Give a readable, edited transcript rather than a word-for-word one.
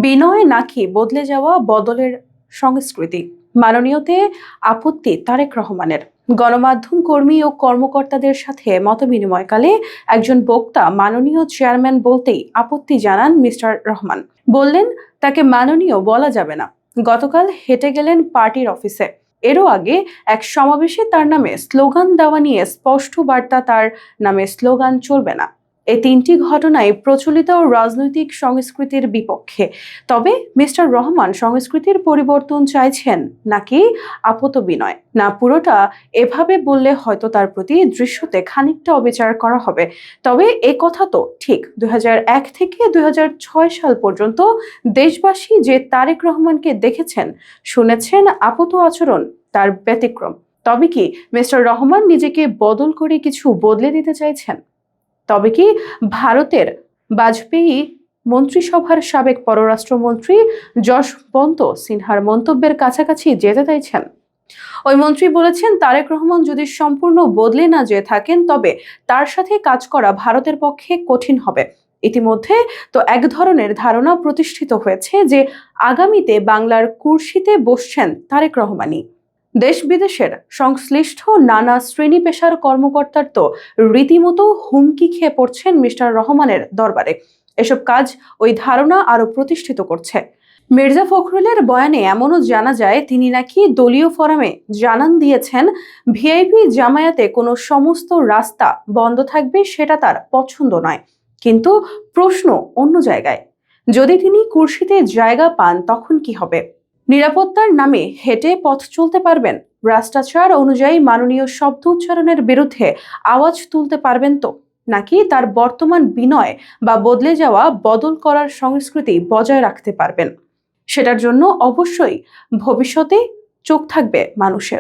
বিনয় নাকি বদলে যাওয়া বদলের সংস্কৃতি? মাননীয়তে আপত্তি তারেক রহমানের। গণমাধ্যম কর্মী ও কর্মকর্তাদের সাথে মতবিনিময়কালে একজন বক্তা মাননীয় চেয়ারম্যান বলতেই আপত্তি জানান মিস্টার রহমান। বললেন তাকে মাননীয় বলা যাবে না। গতকাল হেঁটে গেলেন পার্টির অফিসে। এরও আগে এক সমাবেশে তার নামে স্লোগান দেওয়া নিয়ে স্পষ্ট বার্তা, তার নামে স্লোগান চলবে না। এই তিনটি ঘটনায় প্রচলিত রাজনৈতিক সংস্কৃতির বিপক্ষে। তবে মিস্টার রহমান সংস্কৃতির পরিবর্তন চাইছেন নাকি আপাত বিনয়? না, পুরোটা এভাবে বললে হয়তো তার প্রতি দৃশ্যতে খানিকটা অবিচার করা হবে। তবে এ কথা তো ঠিক, 2001 থেকে 2006 সাল পর্যন্ত দেশবাসী যে তারেক রহমানকে দেখেছেন, শুনেছেন, আপাত আচরণ তার ব্যতিক্রম। তবে কি মিস্টার রহমান নিজেকে বদল করে কিছু বদলে দিতে চাইছেন? তবে কি ভারতের বাজপেয়ী মন্ত্রিসভার সাবেক পররাষ্ট্রমন্ত্রী যশবন্ত সিনহার মন্তব্যের কাছাকাছি যেতে চাইছেন? ওই মন্ত্রী বলেছেন, তারেক রহমান যদি সম্পূর্ণ বদলে না যেয়ে থাকেন তবে তার সাথে কাজ করা ভারতের পক্ষে কঠিন হবে। ইতিমধ্যে তো এক ধরনের ধারণা প্রতিষ্ঠিত হয়েছে যে আগামীতে বাংলার কুর্সিতে বসছেন তারেক রহমানই। দেশ বিদেশের সংশ্লিষ্ট নানা শ্রেণী পেশার কর্মকর্তার তো রীতিমতো হুমকি খেয়ে পড়ছেন মিস্টার রহমানের দরবারে। এসব কাজ ওই ধারণা আরো প্রতিষ্ঠিত করছে। মির্জা ফখরুলের বয়ানে এমনও জানা যায়, তিনি নাকি দলীয় ফোরামে জানান দিয়েছেন, ভিআইপি জামায়াতে কোনো সমস্ত রাস্তা বন্ধ থাকবে সেটা তার পছন্দ নয়। কিন্তু প্রশ্ন অন্য জায়গায়। যদি তিনি কুর্সিতে জায়গা পান তখন কি হবে? নিরাপত্তার নামে হেঁটে পথ চলতে পারবেন? ভ্রষ্টাচার অনুযায়ী মাননীয় শব্দ উচ্চারণের বিরুদ্ধে আওয়াজ তুলতে পারবেন তো? নাকি তার বর্তমান বিনয় বা বদলে যাওয়া বদল করার সংস্কৃতি বজায় রাখতে পারবেন? সেটার জন্য অবশ্যই ভবিষ্যতে চোখ থাকবে মানুষের।